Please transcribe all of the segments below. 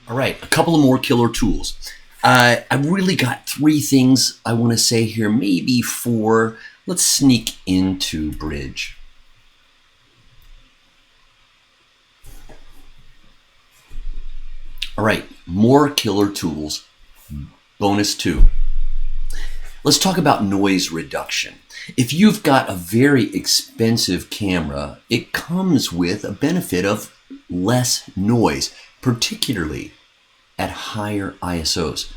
All right, a couple of more killer tools. I've really got three things I want to say here, maybe four. Let's sneak into Bridge. All right, more killer tools. Bonus two. Let's talk about noise reduction. If you've got a very expensive camera, it comes with a benefit of less noise, particularly at higher ISOs.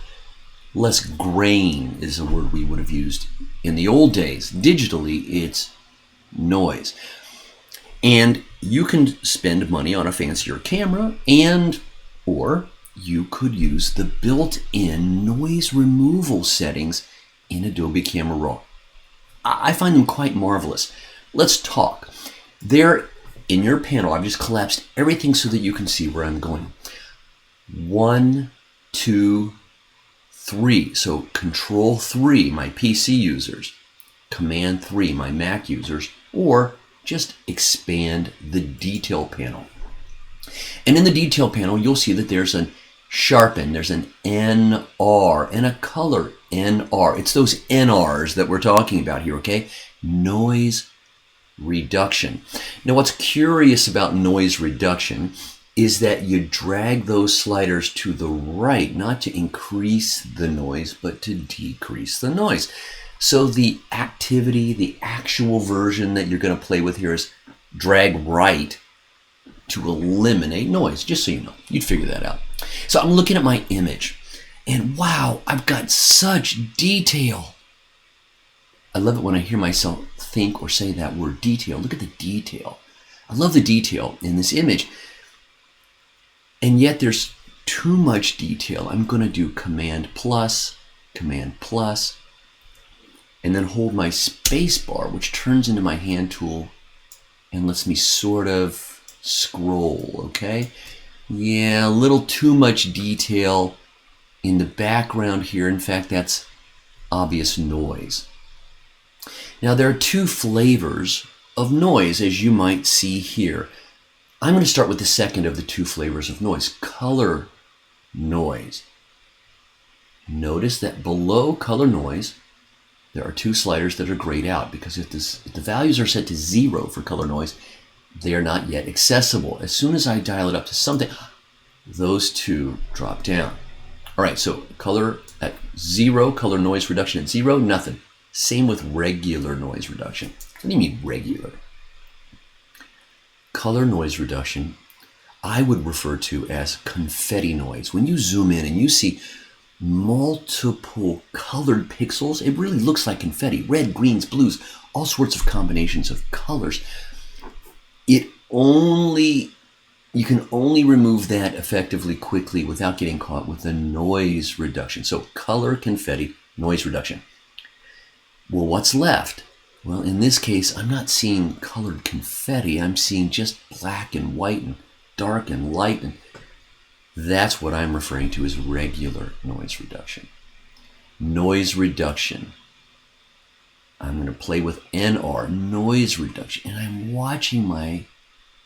Less grain is a word we would have used in the old days. Digitally, it's noise. And you can spend money on a fancier camera, and or you could use the built-in noise removal settings in Adobe Camera Raw. I find them quite marvelous. Let's talk. There in your panel, I've just collapsed everything so that you can see where I'm going. 1, 2, 3. So Control 3, my PC users. Command 3, my Mac users. Or just expand the detail panel. And in the detail panel, you'll see that there's an sharpen, there's an NR, and a color NR. It's those NRs that we're talking about here, okay? Noise reduction. Now, what's curious about noise reduction is that you drag those sliders to the right, not to increase the noise, but to decrease the noise. So the activity, the actual version that you're going to play with here is drag right to eliminate noise, just so you know. You'd figure that out. So I'm looking at my image, and wow, I've got such detail. I love it when I hear myself think or say that word, detail. Look at the detail. I love the detail in this image. And yet there's too much detail. I'm going to do Command plus, and then hold my space bar, which turns into my hand tool and lets me sort of scroll, okay? Yeah, a little too much detail in the background here. In fact, that's obvious noise. Now, there are two flavors of noise, as you might see here. I'm going to start with the second of the two flavors of noise, color noise. Notice that below color noise, there are two sliders that are grayed out, because if the values are set to 0 for color noise, they are not yet accessible. As soon as I dial it up to something, those two drop down. All right, so color at 0, color noise reduction at 0, nothing. Same with regular noise reduction. What do you mean regular? Color noise reduction, I would refer to as confetti noise. When you zoom in and you see multiple colored pixels, it really looks like confetti. Red, greens, blues, all sorts of combinations of colors. You can only remove that effectively quickly without getting caught with the noise reduction. So color confetti, noise reduction. Well, what's left? Well, in this case, I'm not seeing colored confetti. I'm seeing just black and white and dark and light. And that's what I'm referring to as regular noise reduction. Noise reduction. I'm going to play with NR, noise reduction, and I'm watching my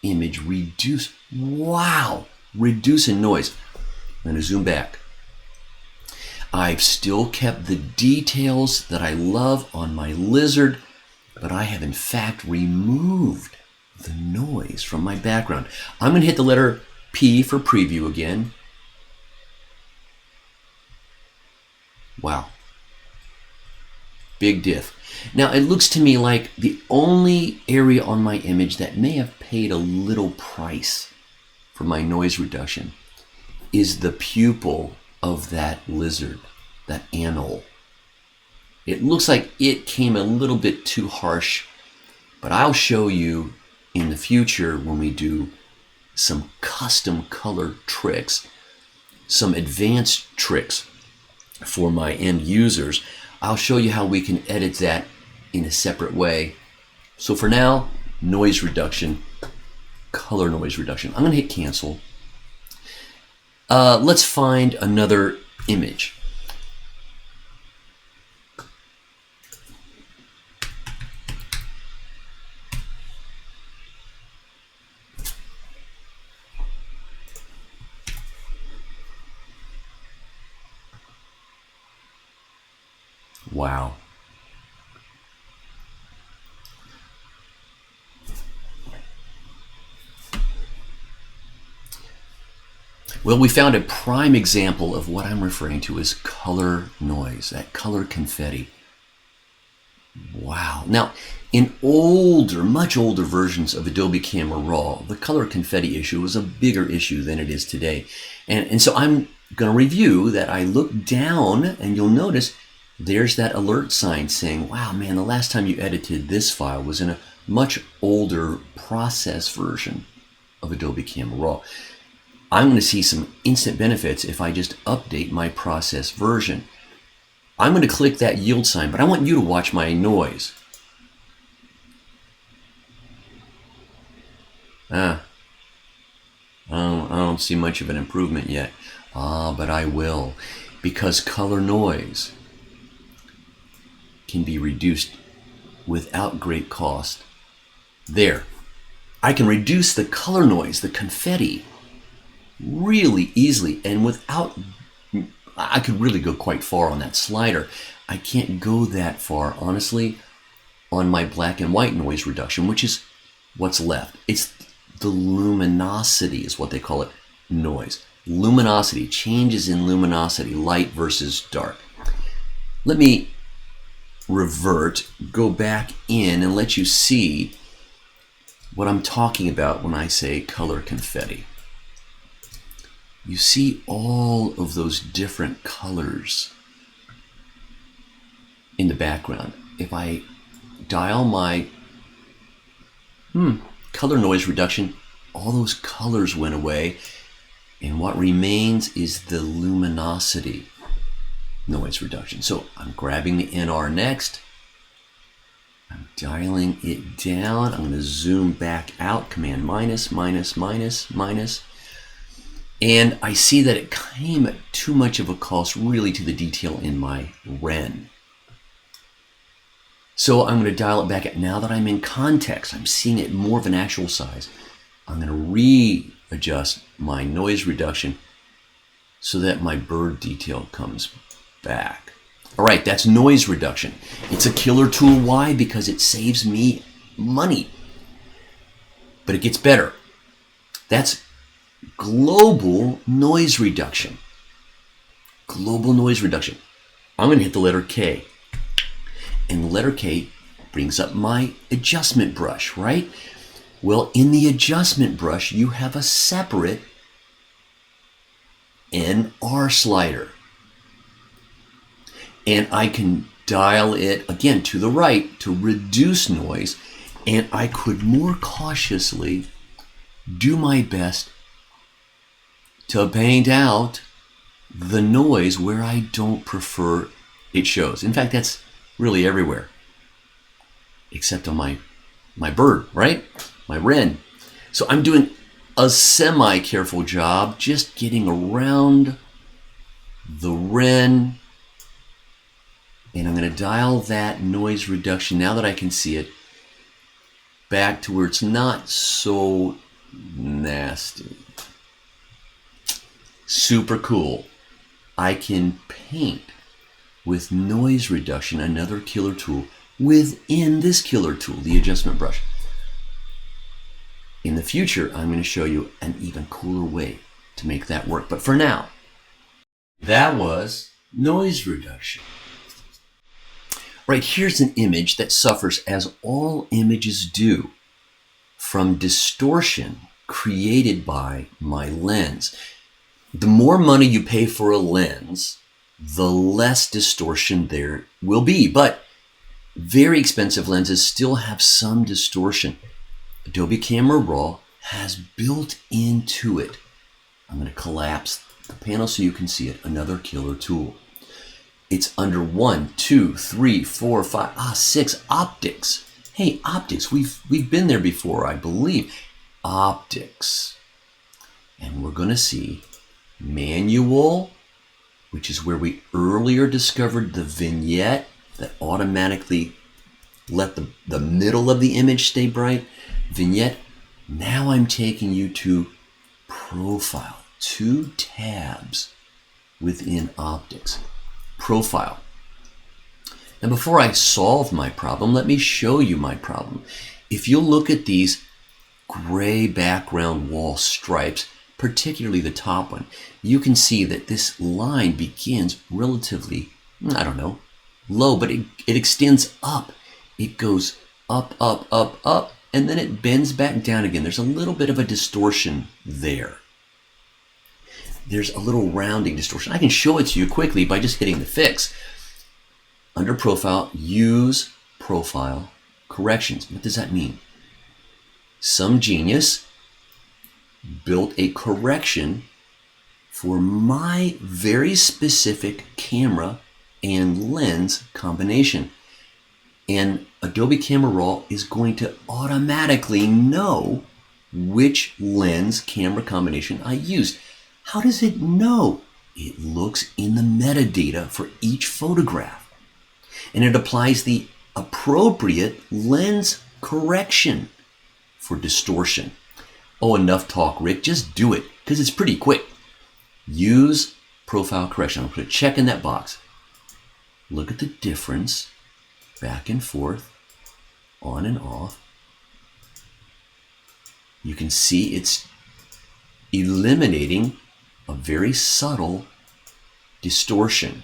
image reduce. Wow, reduce in noise. I'm going to zoom back. I've still kept the details that I love on my lizard, but I have in fact removed the noise from my background. I'm going to hit the letter P for preview again. Wow. Big diff. Now it looks to me like the only area on my image that may have paid a little price for my noise reduction is the pupil of that lizard, that anole. It looks like it came a little bit too harsh, but I'll show you in the future when we do some custom color tricks, some advanced tricks for my end users. I'll show you how we can edit that in a separate way. So for now, noise reduction, color noise reduction. I'm going to hit cancel. Let's find another image. Wow. Well, we found a prime example of what I'm referring to as color noise, that color confetti. Wow. Now, in older, much older versions of Adobe Camera Raw, the color confetti issue was a bigger issue than it is today. And so I'm going to review that. I look down and you'll notice there's that alert sign saying, wow, man, the last time you edited this file was in a much older process version of Adobe Camera Raw. I'm going to see some instant benefits if I just update my process version. I'm going to click that yield sign, but I want you to watch my noise. I don't see much of an improvement yet. But I will, because color noise can be reduced without great cost. There. I can reduce the color noise, the confetti, really easily, and without, I could really go quite far on that slider. I can't go that far, honestly, on my black and white noise reduction, which is what's left. It's the luminosity is what they call it, noise. Luminosity, changes in luminosity, light versus dark. Let me revert, go back in and let you see what I'm talking about when I say color confetti. You see all of those different colors in the background. If I dial my color noise reduction, all those colors went away, and what remains is the luminosity noise reduction. So I'm grabbing the NR next. I'm dialing it down. I'm going to zoom back out, Command minus, minus, minus, minus. And I see that it came at too much of a cost really to the detail in my Ren. So I'm going to dial it back at, now that I'm in context, I'm seeing it more of an actual size. I'm going to readjust my noise reduction so that my bird detail comes back. All right, that's noise reduction. It's a killer tool. Why? Because it saves me money. But it gets better. That's global noise reduction. Global noise reduction. I'm going to hit the letter K. And the letter K brings up my adjustment brush, right? Well, in the adjustment brush, you have a separate NR slider. And I can dial it, again, to the right to reduce noise. And I could more cautiously do my best to paint out the noise where I don't prefer it shows. In fact, that's really everywhere, except on my bird, right? My Ren. So I'm doing a semi-careful job just getting around the Ren, and I'm going to dial that noise reduction, now that I can see it, back to where it's not so nasty. Super cool. I can paint with noise reduction, another killer tool, within this killer tool, the adjustment brush. In the future, I'm going to show you an even cooler way to make that work. But for now, that was noise reduction. Right, here's an image that suffers, as all images do, from distortion created by my lens. The more money you pay for a lens, the less distortion there will be. But very expensive lenses still have some distortion. Adobe Camera Raw has built into it. I'm going to collapse the panel so you can see it. Another killer tool. It's under 1, 2, 3, 4, 5, 6 optics. Hey, optics. We've been there before, I believe. Optics. And we're going to see manual, which is where we earlier discovered the vignette that automatically let the middle of the image stay bright. Vignette. Now I'm taking you to profile. 2 tabs within optics. Profile. Now, before I solve my problem, let me show you my problem. If you look at these gray background wall stripes, particularly the top one, you can see that this line begins relatively, I don't know, low, but it extends up. It goes up, up, up, up, and then it bends back down again. There's a little bit of a distortion there. There's a little rounding distortion. I can show it to you quickly by just hitting the fix. Under Profile, use Profile Corrections. What does that mean? Some genius built a correction for my very specific camera and lens combination. And Adobe Camera Raw is going to automatically know which lens camera combination I used. How does it know? It looks in the metadata for each photograph, and it applies the appropriate lens correction for distortion. Oh, enough talk, Rick. Just do it, because it's pretty quick. Use Profile Correction. I'll put a check in that box. Look at the difference, back and forth, on and off. You can see it's eliminating a very subtle distortion.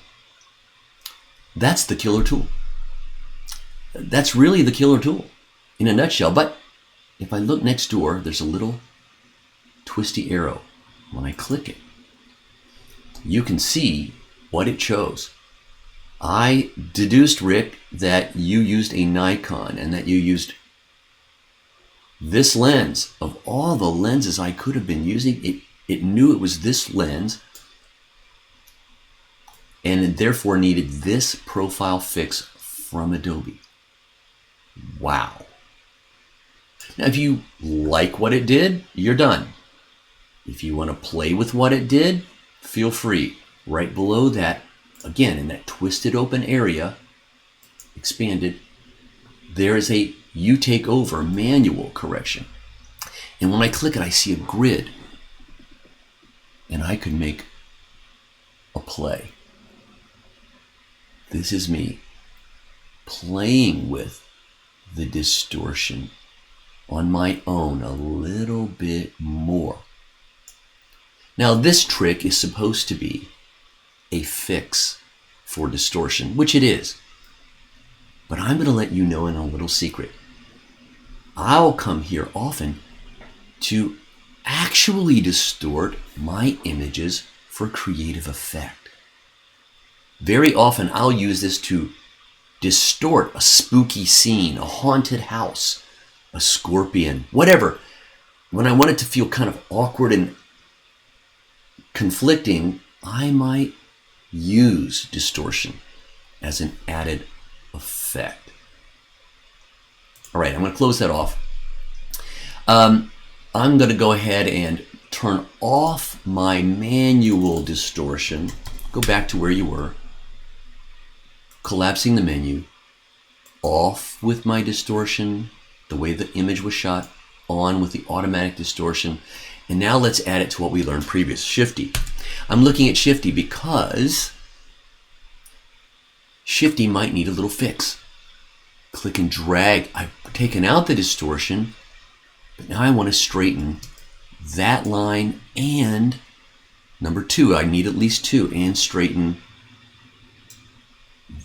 That's the killer tool. That's really the killer tool in a nutshell. But if I look next door, there's a little twisty arrow. When I click it, you can see what it chose. I deduced, Rick, that you used a Nikon and that you used this lens. Of all the lenses I could have been using, it knew it was this lens, and it therefore needed this profile fix from Adobe. Wow. Now, if you like what it did, you're done. If you want to play with what it did, feel free. Right below that, again, in that twisted open area, expanded, there is a You Take Over manual correction. And when I click it, I see a grid. And I could make a play. This is me playing with the distortion on my own a little bit more. Now, this trick is supposed to be a fix for distortion, which it is. But I'm going to let you know in a little secret. I'll come here often to actually distort my images for creative effect. Very often I'll use this to distort a spooky scene, a haunted house, a scorpion, whatever. When I want it to feel kind of awkward and conflicting, I might use distortion as an added effect. All right, I'm going to close that off. I'm going to go ahead and turn off my manual distortion. Go back to where you were. Collapsing the menu. Off with my distortion, the way the image was shot. On with the automatic distortion. And now let's add it to what we learned previous. Shifty. I'm looking at Shifty because Shifty might need a little fix. Click and drag. I've taken out the distortion, but now I want to straighten that line and number two, I need at least two, and straighten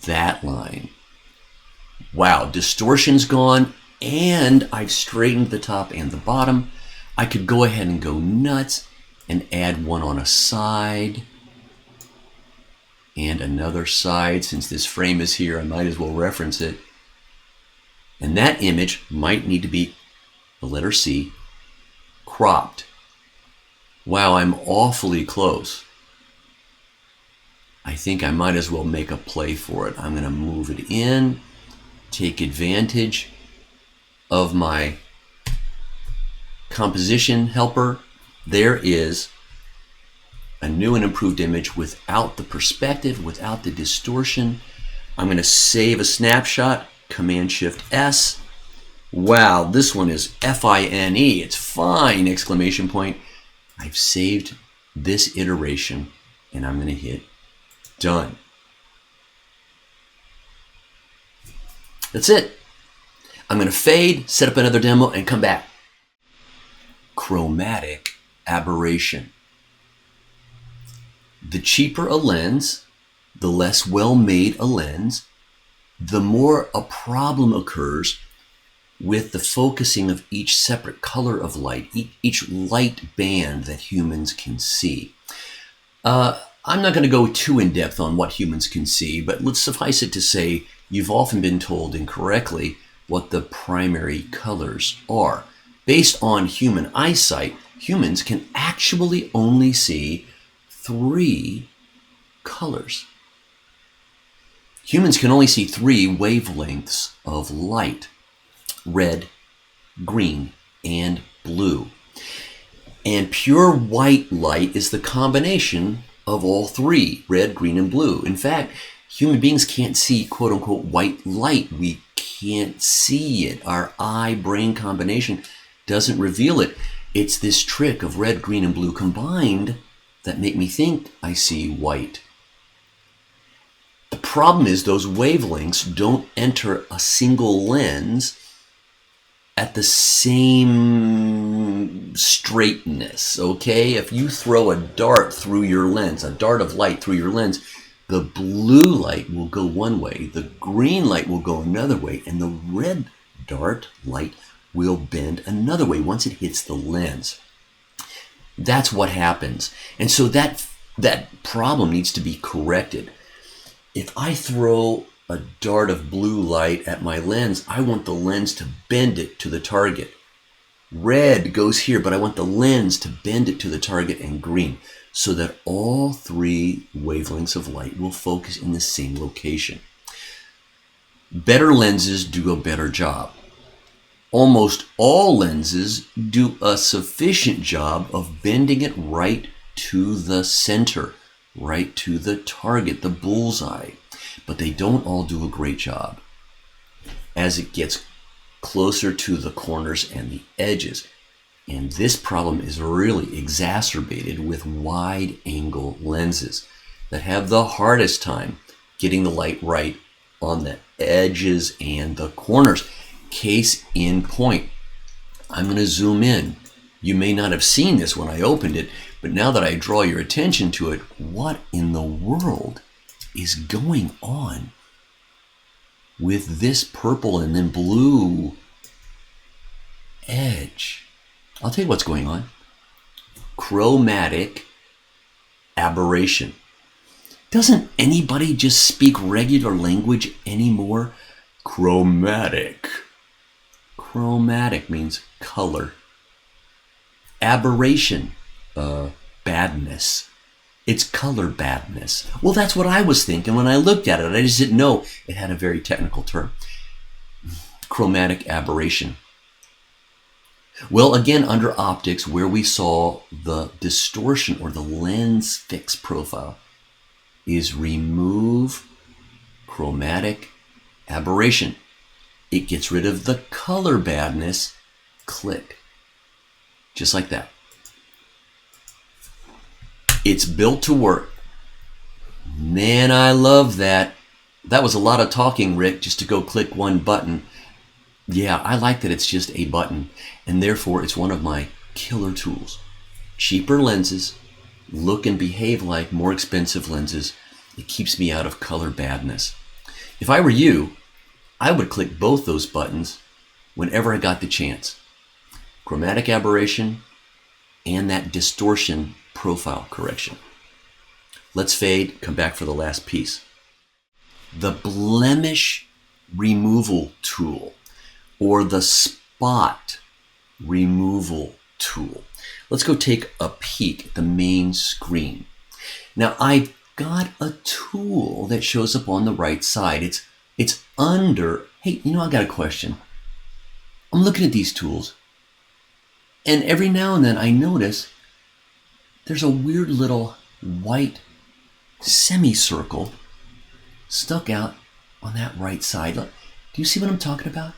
that line. Wow, distortion's gone and I've straightened the top and the bottom. I could go ahead and go nuts and add one on a side and another side. Since this frame is here, I might as well reference it. And that image might need to be, the letter C, cropped. Wow, I'm awfully close. I think I might as well make a play for it. I'm going to move it in, take advantage of my composition helper. There is a new and improved image without the perspective, without the distortion. I'm going to save a snapshot, Command-Shift-S. Wow, this one is F-I-N-E. It's fine, exclamation point. I've saved this iteration and I'm going to hit done. That's it. I'm going to fade, set up another demo, and come back. Chromatic aberration. The cheaper a lens, the less well-made a lens, the more a problem occurs with the focusing of each separate color of light, each light band that humans can see. I'm not going to go too in depth on what humans can see, but let's suffice it to say you've often been told incorrectly what the primary colors are. Based on human eyesight, humans can actually only see 3 colors. Humans can only see 3 wavelengths of light: red, green, and blue. And pure white light is the combination of all 3, red, green, and blue. In fact, human beings can't see quote-unquote white light. We can't see it. Our eye-brain combination doesn't reveal it. It's this trick of red, green, and blue combined that make me think I see white. The problem is those wavelengths don't enter a single lens at the same straightness, okay? If you throw a dart through your lens, a dart of light through your lens, the blue light will go one way, the green light will go another way, and the red dart light will bend another way once it hits the lens. That's what happens. And so that problem needs to be corrected. If I throw a dart of blue light at my lens, I want the lens to bend it to the target. Red goes here, but I want the lens to bend it to the target, and green, so that all 3 wavelengths of light will focus in the same location. Better lenses do a better job. Almost all lenses do a sufficient job of bending it right to the center, right to the target, the bullseye. But they don't all do a great job. As it gets closer to the corners and the edges. And this problem is really exacerbated with wide-angle lenses that have the hardest time getting the light right on the edges and the corners. Case in point, I'm going to zoom in. You may not have seen this when I opened it, but now that I draw your attention to it, what in the world is going on with this purple and then blue edge? I'll tell you what's going on. Chromatic aberration. Doesn't anybody just speak regular language anymore? Chromatic. Chromatic means color. Aberration, badness. It's color badness. Well, that's what I was thinking when I looked at it. I just didn't know it had a very technical term. Chromatic aberration. Well, again, under optics, where we saw the distortion or the lens fix profile is remove chromatic aberration. It gets rid of the color badness. Click. Just like that. It's built to work. Man, I love that. That was a lot of talking, Rick, just to go click one button. Yeah, I like that it's just a button, and therefore it's one of my killer tools. Cheaper lenses look and behave like more expensive lenses. It keeps me out of color badness. If I were you, I would click both those buttons whenever I got the chance. Chromatic aberration and that distortion profile correction. Let's fade, come back for the last piece. The blemish removal tool, or the spot removal tool. Let's go take a peek at the main screen. Now I've got a tool that shows up on the right side. It's under, hey, I got a question. I'm looking at these tools, and every now and then I notice there's a weird little white semicircle stuck out on that right side. Look, do you see what I'm talking about?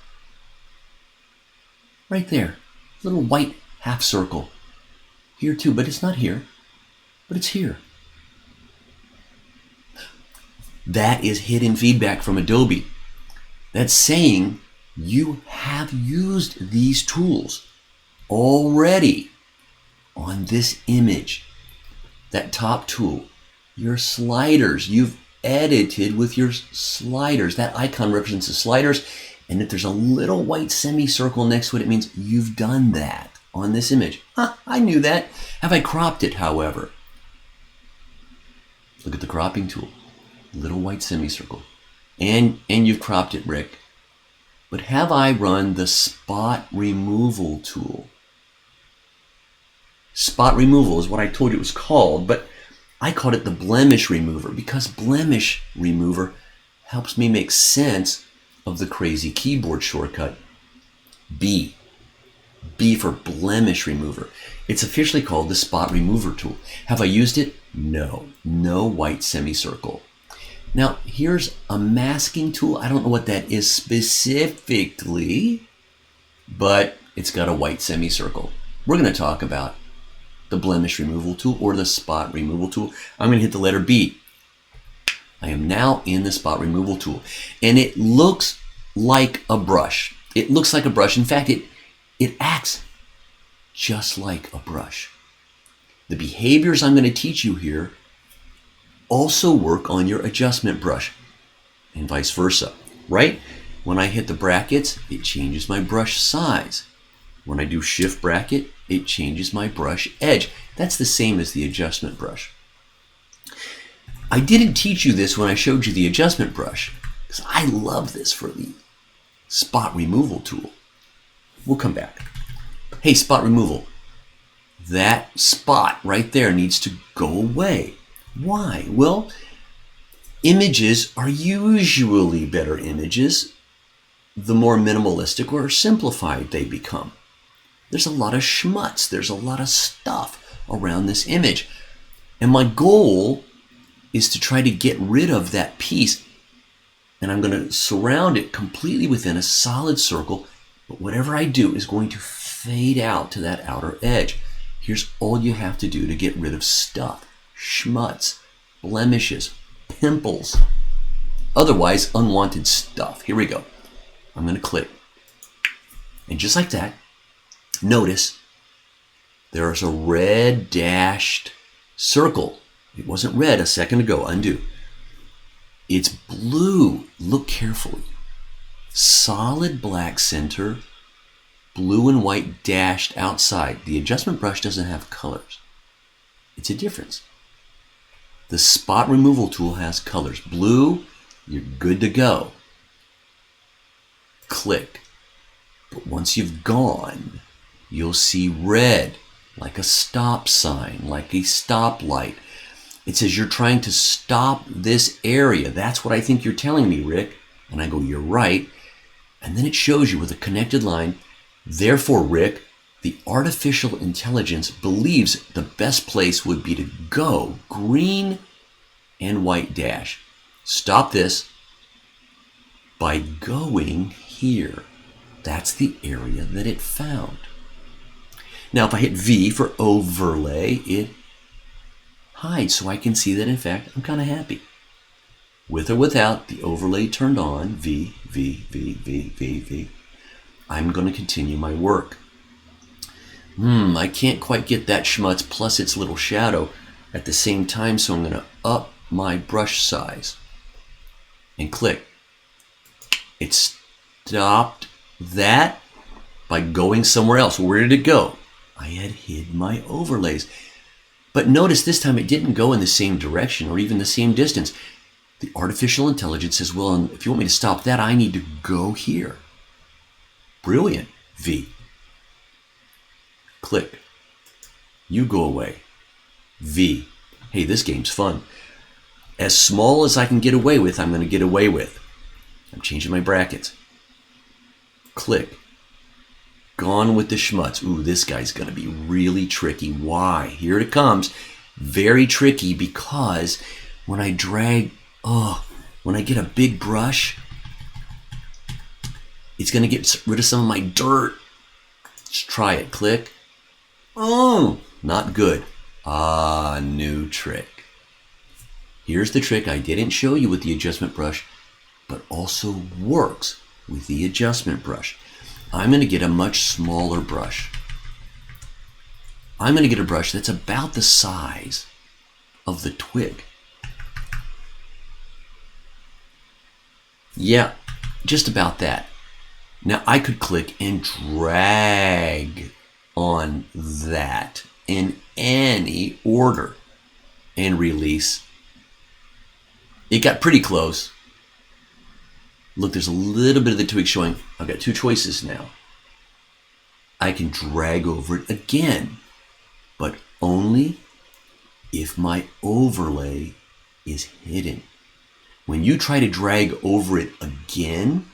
Right there, little white half circle. Here too, but it's not here, but it's here. That is hidden feedback from Adobe. That's saying you have used these tools already on this image. That top tool, your sliders, you've edited with your sliders. That icon represents the sliders, and if there's a little white semicircle next to it, it means you've done that on this image. I knew that. Have I cropped it, however? Look at the cropping tool. Little white semicircle. And you've cropped it, Rick. But have I run the spot removal tool? Spot removal is what I told you it was called, but I called it the blemish remover because blemish remover helps me make sense of the crazy keyboard shortcut B. B for blemish remover. It's officially called the spot remover tool. Have I used it? No. No white semicircle. Now, here's a masking tool. I don't know what that is specifically, but it's got a white semicircle. We're going to talk about the blemish removal tool or the spot removal tool. I'm going to hit the letter B. I am now in the spot removal tool, and it looks like a brush. It looks like a brush. In fact, it acts just like a brush. The behaviors I'm going to teach you here also work on your adjustment brush and vice versa, right? When I hit the brackets, it changes my brush size. When I do shift bracket, it changes my brush edge. That's the same as the adjustment brush. I didn't teach you this when I showed you the adjustment brush because I love this for the spot removal tool. We'll come back. Hey, spot removal. That spot right there needs to go away. Why? Well, images are usually better images the more minimalistic or simplified they become. There's a lot of schmutz. There's a lot of stuff around this image. And my goal is to try to get rid of that piece. And I'm going to surround it completely within a solid circle. But whatever I do is going to fade out to that outer edge. Here's all you have to do to get rid of stuff. Schmutz, blemishes, pimples, otherwise unwanted stuff. Here we go. I'm going to click. And just like that, notice there's a red dashed circle. It wasn't red a second ago. Undo. It's blue. Look carefully. Solid black center, blue and white dashed outside. The adjustment brush doesn't have colors. It's a difference. The spot removal tool has colors. Blue, you're good to go. Click. But once you've gone, you'll see red, like a stop sign, like a stoplight. It says you're trying to stop this area. That's what I think you're telling me, Rick. And I go, you're right. And then it shows you with a connected line. Therefore, Rick, the artificial intelligence believes the best place would be to go green and white dash. Stop this by going here. That's the area that it found. Now, if I hit V for overlay, it hides so I can see that, in fact, I'm kind of happy. With or without the overlay turned on, V, V, V, V, V, V, I'm going to continue my work. I can't quite get that schmutz plus its little shadow at the same time, so I'm going to up my brush size and click. It stopped that by going somewhere else. Where did it go? I had hid my overlays. But notice this time it didn't go in the same direction or even the same distance. The artificial intelligence says, well, if you want me to stop that, I need to go here. Brilliant. V. Click. You go away. V. Hey, this game's fun. As small as I can get away with, I'm going to get away with. I'm changing my brackets. Click. Gone with the schmutz. Ooh, this guy's going to be really tricky. Why? Here it comes. Very tricky because when I drag, when I get a big brush, it's going to get rid of some of my dirt. Let's try it. Click. Oh, not good. New trick. Here's the trick I didn't show you with the adjustment brush, but also works with the adjustment brush. I'm going to get a much smaller brush. I'm going to get a brush that's about the size of the twig. Yeah, just about that. Now I could click and drag on that in any order and release. It got pretty close. Look, there's a little bit of the twig showing. I've got two choices now. I can drag over it again, but only if my overlay is hidden. When you try to drag over it again,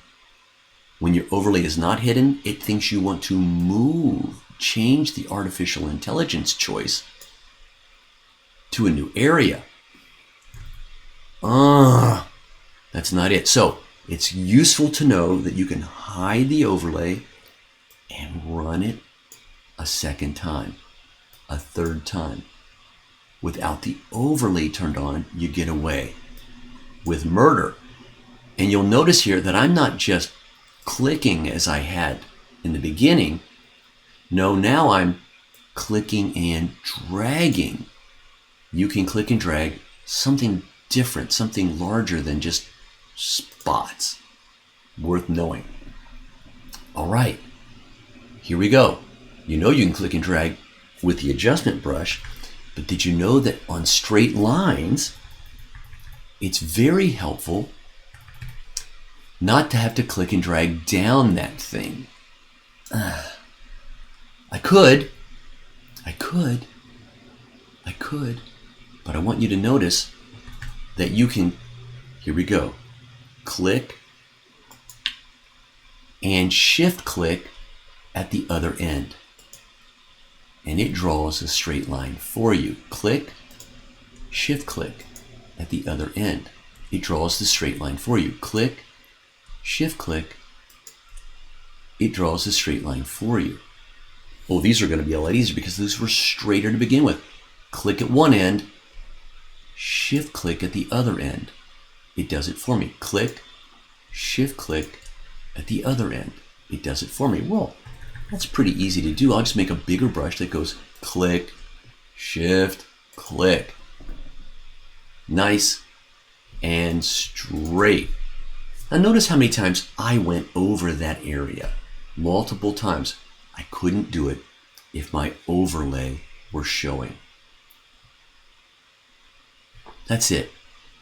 when your overlay is not hidden, it thinks you want to move, change the artificial intelligence choice to a new area. That's not it. So it's useful to know that you can hide the overlay and run it a second time, a third time. Without the overlay turned on, you get away with murder. And you'll notice here that I'm not just clicking as I had in the beginning. No, now I'm clicking and dragging. You can click and drag something different, something larger than just spots. Worth knowing. All right, here we go. You know you can click and drag with the adjustment brush, but did you know that on straight lines, it's very helpful not to have to click and drag down that thing. I could, but I want you to notice that you can, here we go, click and shift click at the other end. And it draws a straight line for you. Click, shift click at the other end. It draws the straight line for you. Click, shift click, it draws a straight line for you. Oh, these are going to be a lot easier because these were straighter to begin with. Click at one end, shift click at the other end. It does it for me. Click, shift click at the other end. It does it for me. Well, that's pretty easy to do. I'll just make a bigger brush that goes click, shift, click. Nice and straight. Now notice how many times I went over that area. Multiple times. I couldn't do it if my overlay were showing. That's it.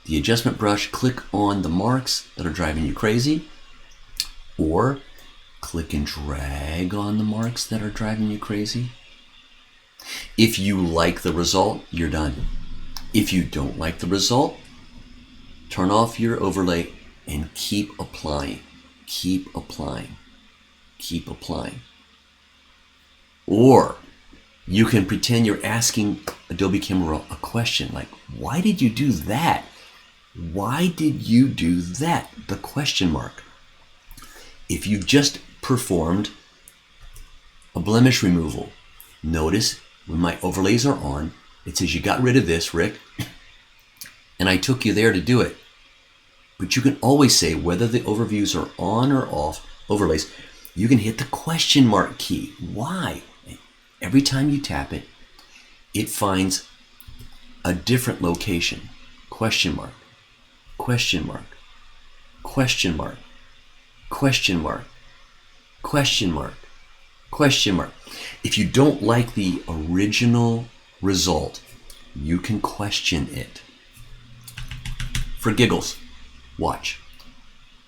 The adjustment brush, click on the marks that are driving you crazy, or click and drag on the marks that are driving you crazy. If you like the result, you're done. If you don't like the result, turn off your overlay and keep applying. Keep applying. Keep applying. Or you can pretend you're asking Adobe Camera a question like, why did you do that? Why did you do that? The question mark. If you've just performed a blemish removal, notice when my overlays are on, it says you got rid of this, Rick, and I took you there to do it. But you can always say whether the overviews are on or off overlays. You can hit the question mark key. Why? Every time you tap it, it finds a different location. Question mark, question mark, question mark, question mark, question mark, question mark. If you don't like the original result, you can question it. For giggles, watch.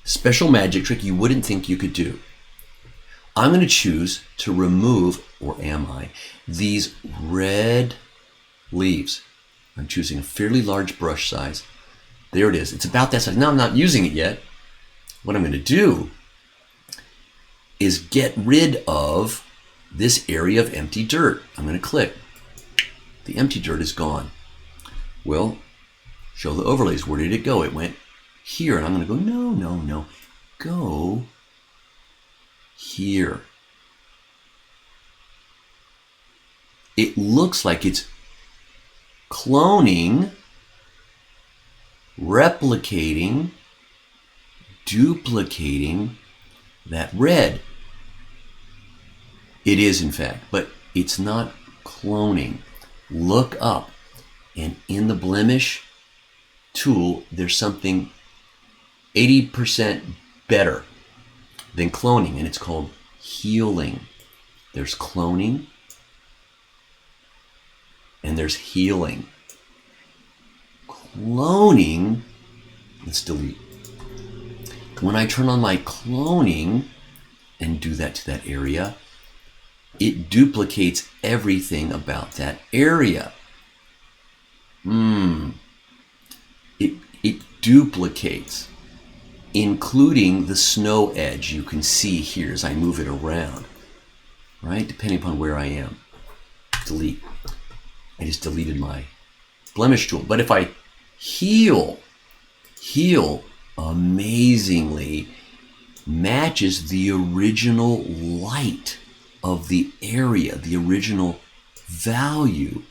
Special magic trick you wouldn't think you could do. I'm going to choose to remove, or am I, these red leaves. I'm choosing a fairly large brush size. There it is. It's about that size. Now I'm not using it yet. What I'm going to do is get rid of this area of empty dirt. I'm going to click. The empty dirt is gone. Well, show the overlays. Where did it go? It went here. And I'm going to go, no. Go here. It looks like it's cloning, replicating, duplicating that red. It is, in fact, but it's not cloning. Look up, and in the blemish tool, there's something 80% better than cloning, and it's called healing. There's cloning, and there's healing. Cloning, let's delete. When I turn on my cloning and do that to that area, it duplicates everything about that area. It duplicates, including the snow edge you can see here as I move it around, right? Depending upon where I am. Delete. I just deleted my blemish tool. But if I heal amazingly matches the original light of the area, the original value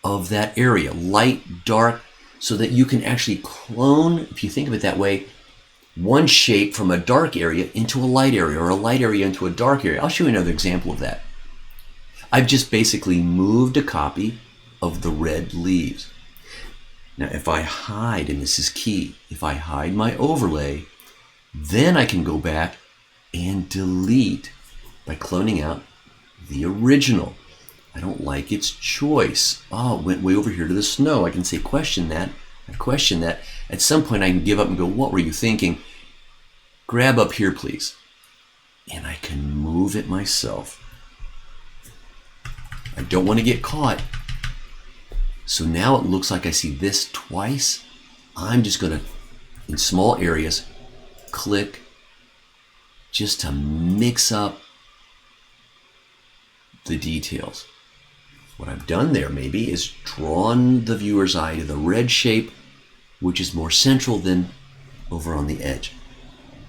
of that area, light, dark, so that you can actually clone, if you think of it that way, one shape from a dark area into a light area, or a light area into a dark area. I'll show you another example of that. I've just basically moved a copy of the red leaves. Now, if I hide, and this is key, if I hide my overlay, then I can go back and delete by cloning out the original. I don't like its choice. Oh, it went way over here to the snow. I can say, question that. I question that. At some point, I can give up and go, what were you thinking? Grab up here, please. And I can move it myself. I don't want to get caught. So now it looks like I see this twice. I'm just going to, in small areas, click just to mix up the details. What I've done there maybe is drawn the viewer's eye to the red shape, which is more central than over on the edge.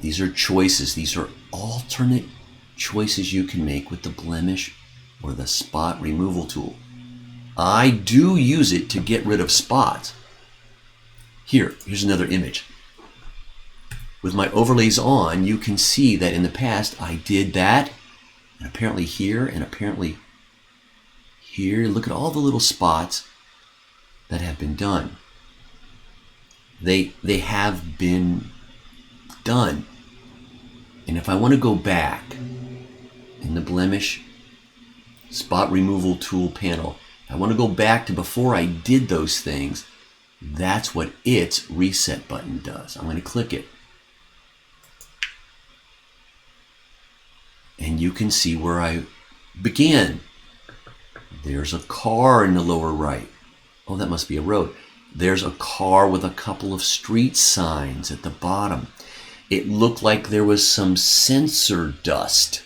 These are choices. These are alternate choices you can make with the blemish or the spot removal tool. I do use it to get rid of spots. Here's another image. With my overlays on, you can see that in the past I did that, and apparently here, and apparently here. Look at all the little spots that have been done. They have been done. And if I want to go back in the blemish spot removal tool panel, I want to go back to before I did those things, that's what its reset button does. I'm going to click it. And you can see where I began. There's a car in the lower right. Oh, that must be a road. There's a car with a couple of street signs at the bottom. It looked like there was some sensor dust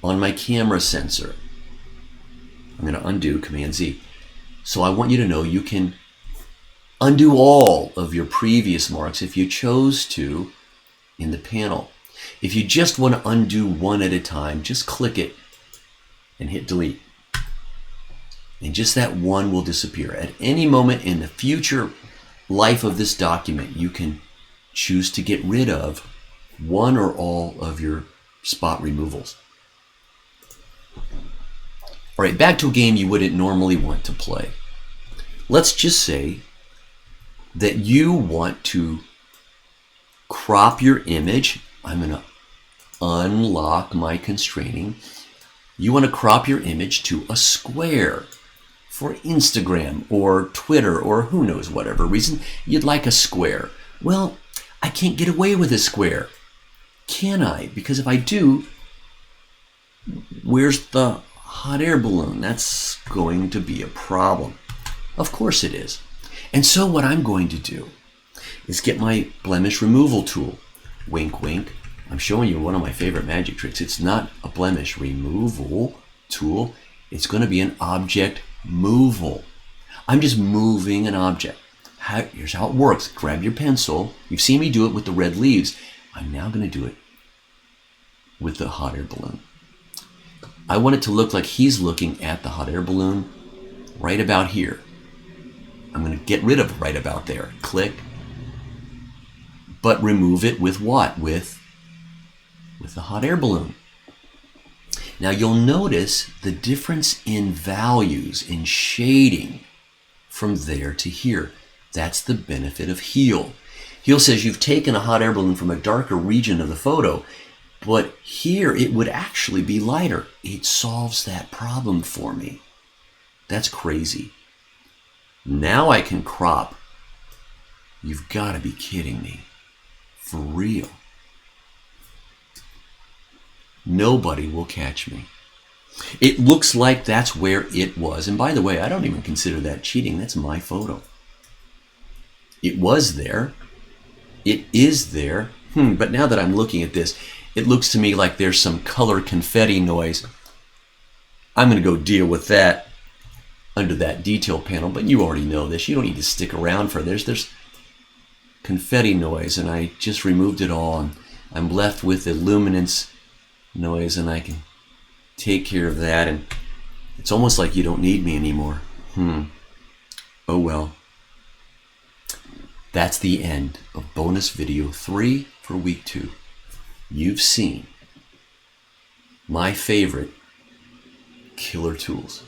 on my camera sensor. I'm going to undo, Command Z. So I want you to know you can undo all of your previous marks if you chose to in the panel. If you just want to undo one at a time, just click it and hit delete. And just that one will disappear. At any moment in the future life of this document, you can choose to get rid of one or all of your spot removals. All right, back to a game you wouldn't normally want to play. Let's just say that you want to crop your image. I'm going to unlock my constraining. You want to crop your image to a square for Instagram or Twitter or who knows, whatever reason you'd like a square. Well, I can't get away with a square, can I? Because if I do, where's the hot air balloon? That's going to be a problem. Of course it is. And so what I'm going to do is get my blemish removal tool. Wink, wink. I'm showing you one of my favorite magic tricks. It's not a blemish removal tool. It's going to be an object moval. I'm just moving an object. Here's how it works. Grab your pencil. You've seen me do it with the red leaves. I'm now going to do it with the hot air balloon. I want it to look like he's looking at the hot air balloon right about here. I'm going to get rid of right about there. Click. But remove it with what? With with the hot air balloon. Now you'll notice the difference in values in shading from there to here. That's the benefit of Heal. Heal says you've taken a hot air balloon from a darker region of the photo, but here it would actually be lighter. It solves that problem for me. That's crazy. Now I can crop. You've got to be kidding me. For real. Nobody will catch me. It looks like that's where it was. And by the way, I don't even consider that cheating. That's my photo. It was there. It is there. But now that I'm looking at this, it looks to me like there's some color confetti noise. I'm going to go deal with that under that detail panel, but you already know this. You don't need to stick around for this. There's confetti noise, and I just removed it all, and I'm left with the luminance noise, and I can take care of that, and it's almost like you don't need me anymore. Oh well. That's the end of bonus video 3 for week 2. You've seen my favorite killer tools.